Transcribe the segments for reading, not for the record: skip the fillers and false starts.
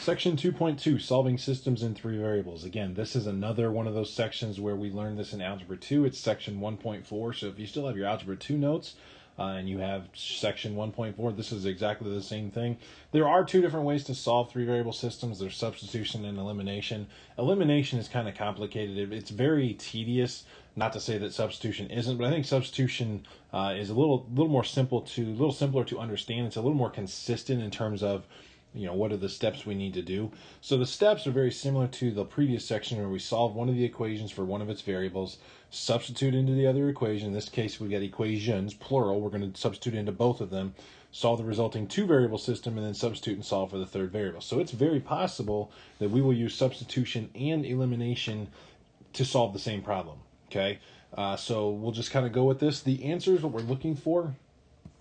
Section 2.2, solving systems in three variables. Again, this is another one of those sections where we learned this in Algebra 2. It's section 1.4, so if you still have your Algebra 2 notes and you have section 1.4, this is exactly the same thing. There are two different ways to solve three variable systems. There's substitution and elimination. Elimination is kind of complicated. It's very tedious. Not to say that substitution isn't, but I think substitution is a little simpler to understand. It's a little more consistent in terms of what are the steps we need to do. So the steps are very similar to the previous section where we solve one of the equations for one of its variables, substitute into the other equation. In this case, we got equations, plural. We're going to substitute into both of them, solve the resulting two variable system, and then substitute and solve for the third variable. So it's very possible that we will use substitution and elimination to solve the same problem. Okay, so we'll just kind of go with this. The answers, what we're looking for,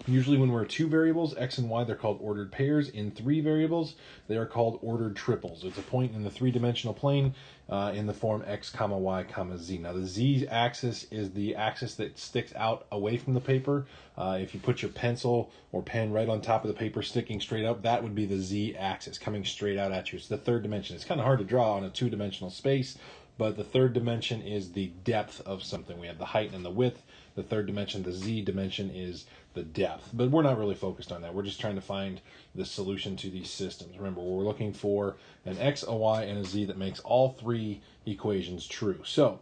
usually when we're two variables, x and y, they're called ordered pairs. In three variables, they are called ordered triples. It's a point in the three-dimensional plane in the form x comma y comma z. Now the z-axis is the axis that sticks out away from the paper. If you put your pencil or pen right on top of the paper sticking straight up, that would be the z-axis coming straight out at you. It's the third dimension. It's kind of hard to draw on a two-dimensional space, but the third dimension is the depth of something. We have the height and the width. The third dimension, the z dimension, is the depth. But we're not really focused on that. We're just trying to find the solution to these systems. Remember, we're looking for an x, a y, and a z that makes all three equations true. So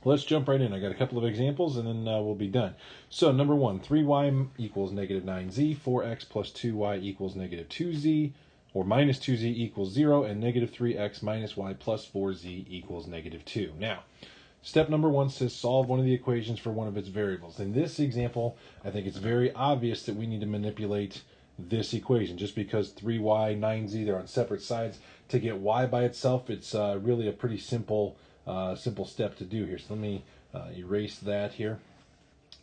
let's jump right in. I got a couple of examples, and then we'll be done. So number one, 3y equals negative 9z, 4x plus 2y equals negative 2z, or minus 2z equals 0, and negative 3x minus y plus 4z equals negative 2. Now, step number one says solve one of the equations for one of its variables. In this example, I think it's very obvious that we need to manipulate this equation. Just because 3y, 9z, they're on separate sides, to get y by itself, it's really a pretty simple step to do here. So let me erase that here.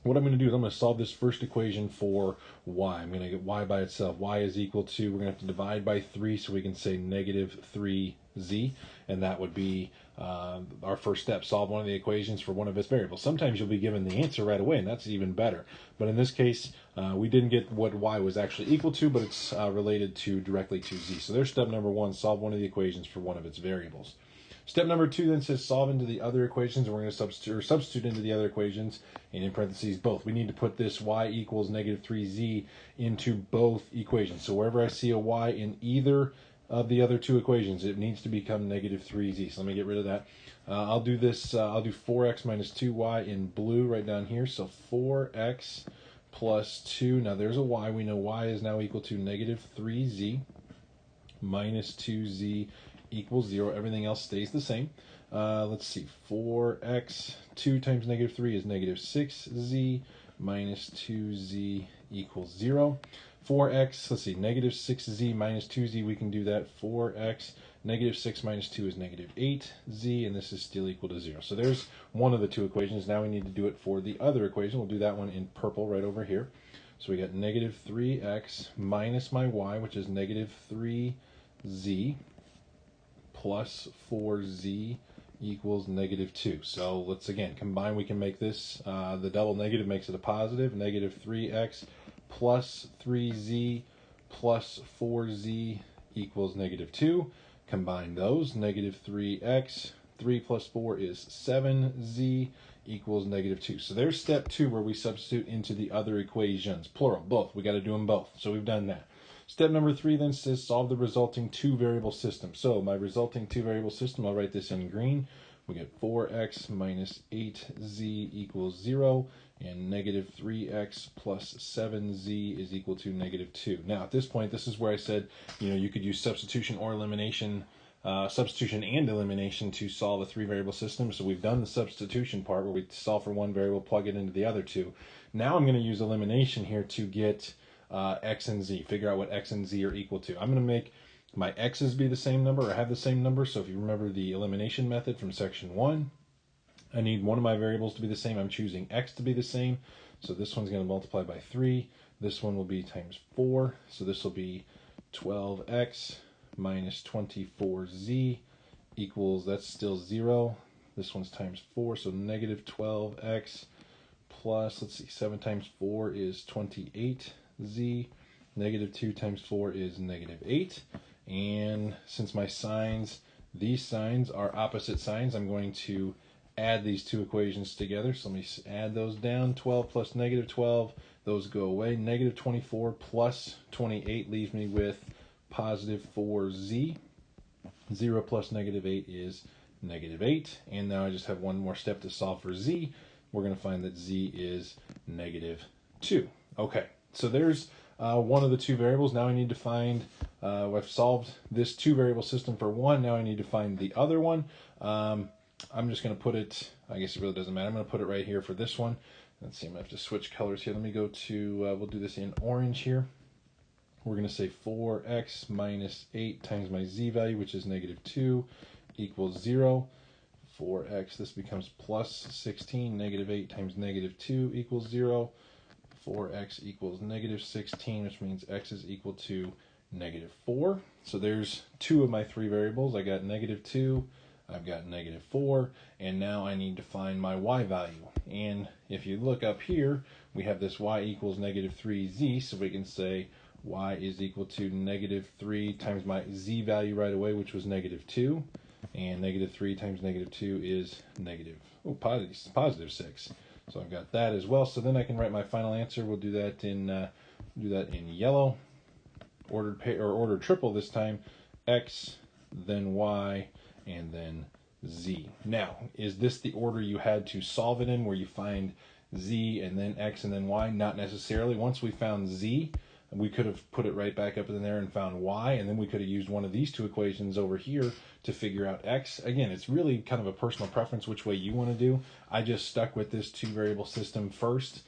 What I'm going to do is I'm going to solve this first equation for y. I'm going to get y by itself. Y is equal to, we're going to have to divide by 3, so we can say negative 3z, and that would be our first step. Solve one of the equations for one of its variables. Sometimes you'll be given the answer right away, and that's even better. But in this case, we didn't get what y was actually equal to, but it's related directly to z. So there's step number one, solve one of the equations for one of its variables. Step number two then says solve into the other equations, and we're going to substitute into the other equations, and in parentheses both. We need to put this y equals negative 3z into both equations. So wherever I see a y in either of the other two equations, it needs to become negative 3z. So let me get rid of that. I'll do this, I'll do 4x minus 2y in blue right down here. So 4x plus 2, now there's a y. We know y is now equal to negative 3z minus 2z equals 0. Everything else stays the same. Let's see, 4x, 2 times negative 3 is negative 6z minus 2z equals 0. 4x, let's see, negative 6z minus 2z, we can do that. 4x, negative 6 minus 2 is negative 8z, and this is still equal to 0. So there's one of the two equations. Now we need to do it for the other equation. We'll do that one in purple right over here. So we got negative 3x minus my y, which is negative 3z, plus 4z equals negative 2. So let's again combine. We can make this, the double negative makes it a positive. Negative 3x plus 3z plus 4z equals negative 2. Combine those. Negative 3x, 3 plus 4 is 7z equals negative 2. So there's step two where we substitute into the other equations. Plural, both. We got to do them both. So we've done that. Step number three then says solve the resulting two variable system. So my resulting two variable system, I'll write this in green. We get 4x minus 8z equals 0, and negative 3x plus 7z is equal to negative 2. Now at this point, this is where I said, you could use substitution or elimination, substitution and elimination to solve a three variable system. So we've done the substitution part where we solve for one variable, plug it into the other two. Now I'm going to use elimination here to get x and z, figure out what x and z are equal to. I'm going to make my x's be the same number or have the same number. So if you remember the elimination method from section 1, I need one of my variables to be the same. I'm choosing x to be the same. So this one's going to multiply by 3. This one will be times 4. So this will be 12x minus 24z equals, that's still 0. This one's times 4, so negative 12x plus, let's see, 7 times 4 is 28z. Negative 2 times 4 is negative 8. And since my signs, these signs are opposite signs, I'm going to add these two equations together. So let me add those down. 12 plus negative 12, those go away. Negative 24 plus 28 leaves me with positive 4z. 0 plus negative 8 is negative 8. And now I just have one more step to solve for z. We're going to find that z is negative 2. Okay, so there's one of the two variables. Now I need to find, I've solved this two variable system for one. Now I need to find the other one. I'm just going to put it, I guess it really doesn't matter. I'm going to put it right here for this one. Let's see, I'm going to have to switch colors here. Let me go to, we'll do this in orange here. We're going to say 4x minus 8 times my z value, which is negative 2, equals 0. 4x, this becomes plus 16. Negative 8 times negative 2 equals 0. 4x equals negative 16, which means x is equal to negative 4. So there's two of my three variables. I got negative 2, I've got negative 4, and now I need to find my y value. And if you look up here, we have this y equals negative 3z, so we can say y is equal to negative 3 times my z value right away, which was negative 2, and negative 3 times negative 2 is positive 6. So I've got that as well. So then I can write my final answer. We'll do that in yellow, ordered triple this time. X, then y, and then z. Now, is this the order you had to solve it in, where you find z and then x and then y? Not necessarily. Once we found z, we could have put it right back up in there and found y, and then we could have used one of these two equations over here to figure out x. Again, it's really kind of a personal preference which way you want to do. I just stuck with this two variable system first,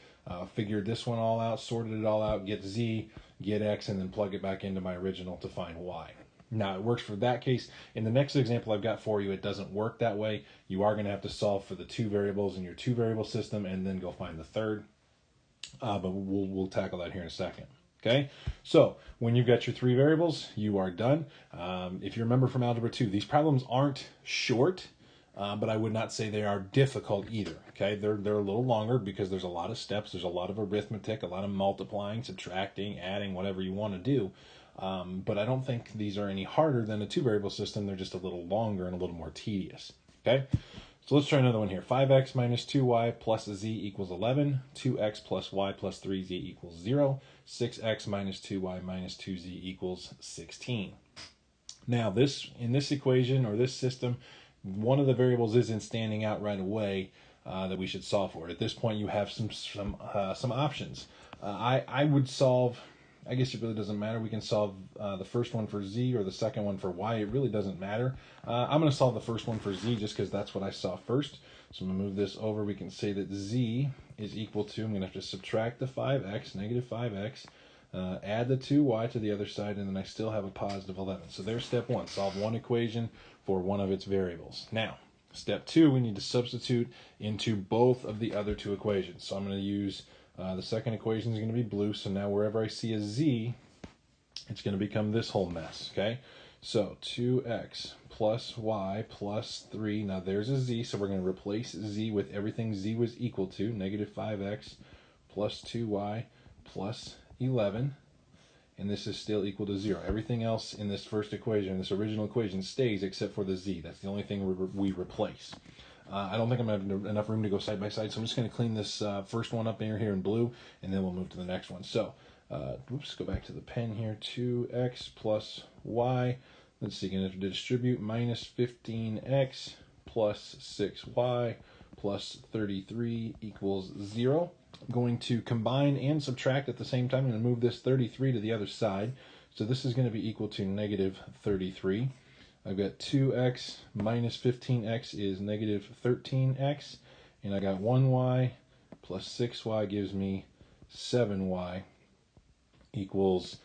figured this one all out, sorted it all out, get z, get x, and then plug it back into my original to find y. Now, it works for that case. In the next example I've got for you, it doesn't work that way. You are going to have to solve for the two variables in your two variable system and then go find the third. But we'll tackle that here in a second. Okay, so when you've got your three variables, you are done. If you remember from Algebra 2, these problems aren't short, but I would not say they are difficult either. Okay, they're a little longer because there's a lot of steps, there's a lot of arithmetic, a lot of multiplying, subtracting, adding, whatever you want to do. But I don't think these are any harder than a two variable system. They're just a little longer and a little more tedious. Okay, so let's try another one here. 5x minus 2y plus z equals 11. 2x plus y plus 3z equals 0. 6x minus 2y minus 2z equals 16. Now, in this equation or this system, one of the variables isn't standing out right away that we should solve for. At this point, you have some options. I would solve. I guess it really doesn't matter. We can solve the first one for z or the second one for y. It really doesn't matter. I'm going to solve the first one for z just because that's what I saw first. So I'm going to move this over. We can say that z is equal to, I'm going to have to subtract the 5x, negative 5x, add the 2y to the other side, and then I still have a positive 11. So there's step one. Solve one equation for one of its variables. Now, step two, we need to substitute into both of the other two equations. So I'm going to use the second equation is going to be blue, so now wherever I see a z, it's going to become this whole mess, okay? So 2x plus y plus 3, now there's a z, so we're going to replace z with everything z was equal to, negative 5x plus 2y plus 11, and this is still equal to 0. Everything else in this first equation, this original equation, stays except for the z. That's the only thing we replace. I don't think I'm going to have enough room to go side by side, so I'm just going to clean this first one up here in blue, and then we'll move to the next one. So, go back to the pen here. 2x plus y. Let's see, going to distribute minus 15x plus 6y plus 33 equals 0. I'm going to combine and subtract at the same time. I'm going to move this 33 to the other side. So this is going to be equal to negative 33. I've got 2x minus 15x is negative 13x, and I got 1y plus 6y gives me 7y equals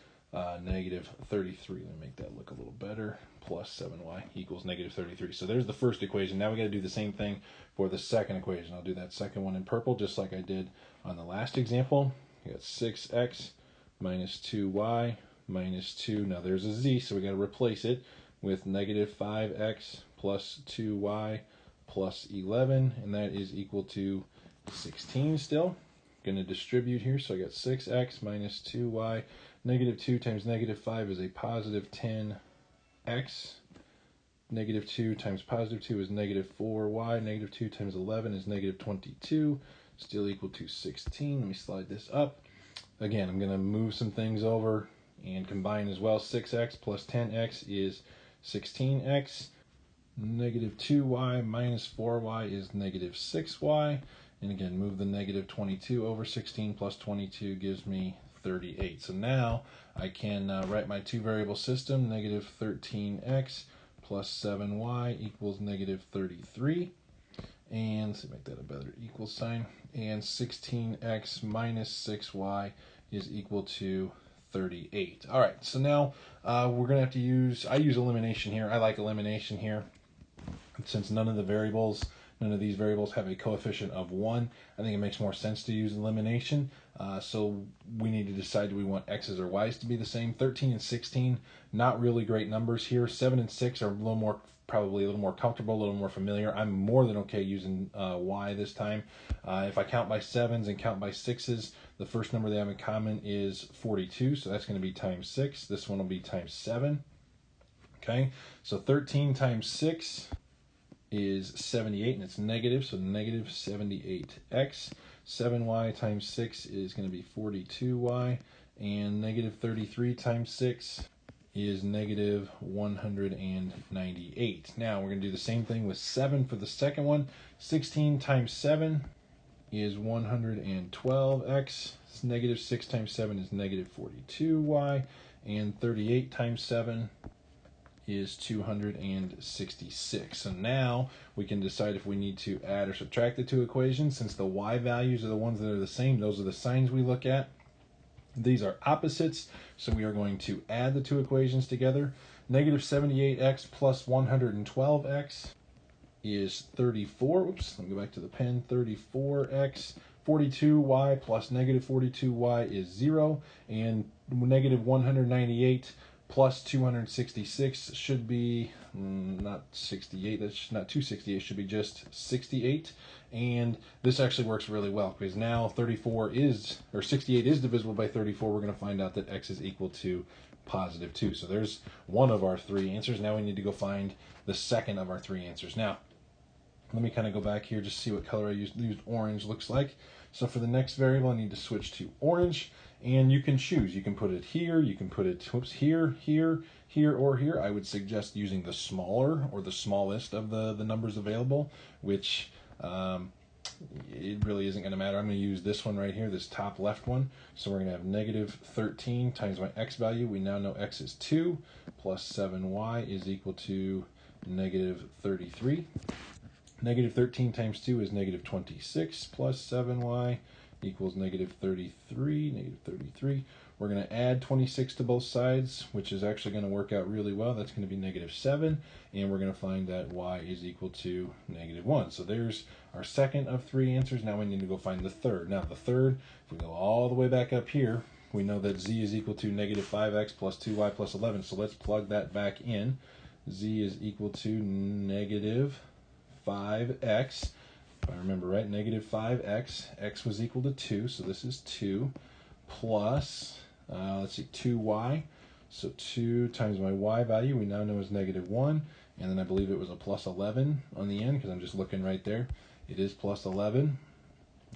negative 33. Let me make that look a little better. Plus 7y equals negative 33. So there's the first equation. Now we got to do the same thing for the second equation. I'll do that second one in purple just like I did on the last example. I got 6x minus 2y minus 2. Now there's a z, so we got to replace it with negative 5x plus 2y plus 11, and that is equal to 16 still. Going to distribute here, so I got 6x minus 2y. Negative 2 times negative 5 is a positive 10 x. Negative 2 times positive 2 is negative 4y. Negative 2 times 11 is negative 22. Still equal to 16. Let me slide this up. Again, I'm going to move some things over and combine as well. 6x plus 10x is 16x. Negative 2y minus 4y is negative 6y. And again, move the negative 22 over. 16 plus 22 gives me 38. So now I can write my two variable system. Negative 13x plus 7y equals negative 33. And let's make that a better equal sign. And 16x minus 6y is equal to 38. All right, so now we're going to have to use, I use elimination here. I like elimination here. Since none of these variables have a coefficient of 1, I think it makes more sense to use elimination. So we need to decide, do we want x's or y's to be the same? 13 and 16, not really great numbers here. 7 and 6 are probably a little more comfortable, a little more familiar. I'm more than okay using y this time. If I count by 7s and count by 6s, the first number they have in common is 42, so that's going to be times 6. This one will be times 7. Okay, so 13 times 6 is 78, and it's negative, so negative 78x. 7y times 6 is going to be 42y, and negative 33 times 6 is negative 198. Now we're going to do the same thing with 7 for the second one. 16 times 7 is 112x. Negative 6 times 7 is negative 42y, and 38 times 7 is 266. So now we can decide if we need to add or subtract the two equations. Since the y values are the ones that are the same, those are the signs we look at. These are opposites, so we are going to add the two equations together. Negative 78x plus 112x is 34. Oops, let me go back to the pen. 34x. 42y plus negative 42y is 0. And negative 198 plus 266 should be not 68. That's not 268. Should be just 68. And this actually works really well because now 68 is divisible by 34. We're going to find out that x is equal to positive 2. So there's one of our three answers. Now we need to go find the second of our three answers. Now, let me kind of go back here just to see what color I used. Orange looks like. So for the next variable, I need to switch to orange. And you can choose. You can put it here. You can put it here, here, here, or here. I would suggest using the smaller or the smallest of the numbers available, which it really isn't going to matter. I'm going to use this one right here, this top left one. So we're going to have negative 13 times my x value. We now know x is 2 plus 7y is equal to negative 33. Negative 13 times 2 is negative 26 plus 7y equals negative 33, negative 33. We're going to add 26 to both sides, which is actually going to work out really well. That's going to be negative 7, and we're going to find that y is equal to negative 1. So there's our second of three answers. Now we need to go find the third. Now the third, if we go all the way back up here, we know that z is equal to negative 5x plus 2y plus 11. So let's plug that back in. Z is equal to negative 5x. If I remember right, negative 5x. X was equal to 2, so this is 2 plus, let's see, 2y. So 2 times my y value, we now know is negative 1. And then I believe it was a plus 11 on the end, because I'm just looking right there. It is plus 11.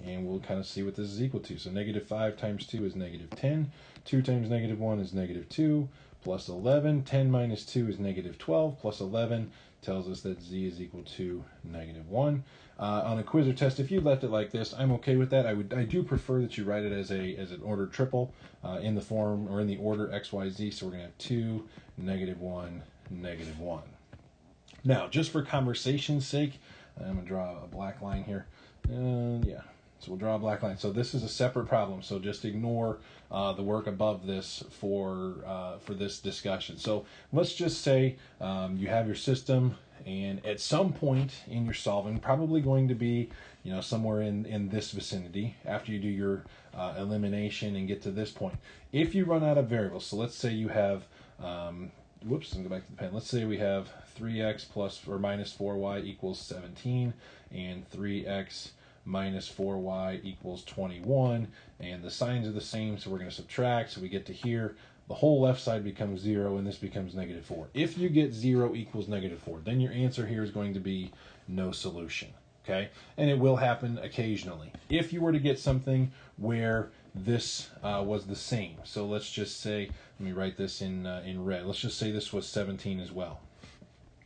And we'll kind of see what this is equal to. So negative 5 times 2 is negative 10. 2 times negative 1 is negative 2. Plus 11. 10 minus 2 is negative 12. Plus 11 tells us that z is equal to negative 1. On a quiz or test, if you left it like this, I'm okay with that. I do prefer that you write it as an ordered triple in the form or in the order x, y, z. So we're going to have 2, negative 1, negative 1. Now, just for conversation's sake, I'm going to draw a black line here. Yeah. So we'll draw a black line. So this is a separate problem. So just ignore the work above this for this discussion. So let's just say you have your system, and at some point in your solving, probably going to be somewhere in this vicinity after you do your elimination and get to this point. If you run out of variables, so let's say you have whoops, let me go back to the pen. Let's say we have 3x plus or minus 4y equals 17 and 3x minus 4y equals 21, and the signs are the same, so we're going to subtract. So we get to here, the whole left side becomes 0 and this becomes -4. If you get 0 equals -4, then your answer here is going to be no solution. Okay, and it will happen occasionally. If you were to get something where this was the same, so let's just say, let me write this in red. Let's just say this was 17 as well,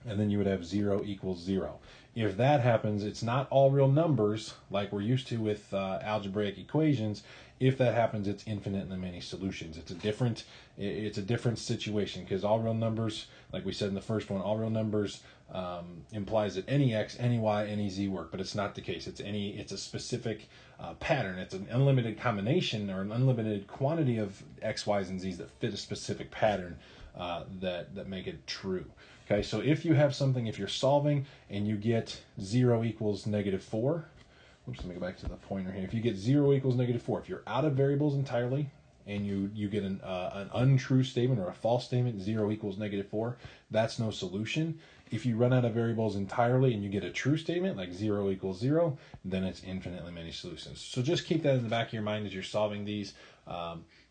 and then you would have 0 equals 0. If that happens, it's not all real numbers like we're used to with algebraic equations. If that happens, it's infinitely many solutions. It's a different situation, because all real numbers, like we said in the first one, all real numbers implies that any x, any y, any z work, but it's not the case. It's a specific pattern. It's an unlimited combination or an unlimited quantity of x, y's, and z's that fit a specific pattern that make it true. Okay, so if you have something, if you're solving and you get 0 equals -4, oops, let me go back to the pointer here. If you get 0 equals -4, if you're out of variables entirely and you get an untrue statement or a false statement, 0 equals -4, that's no solution. If you run out of variables entirely and you get a true statement, like 0 equals 0, then it's infinitely many solutions. So just keep that in the back of your mind as you're solving these.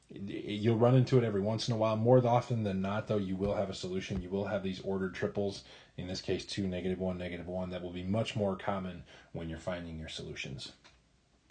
You'll run into it every once in a while. More often than not, though, you will have a solution. You will have these ordered triples, in this case 2, -1, -1. That will be much more common when you're finding your solutions.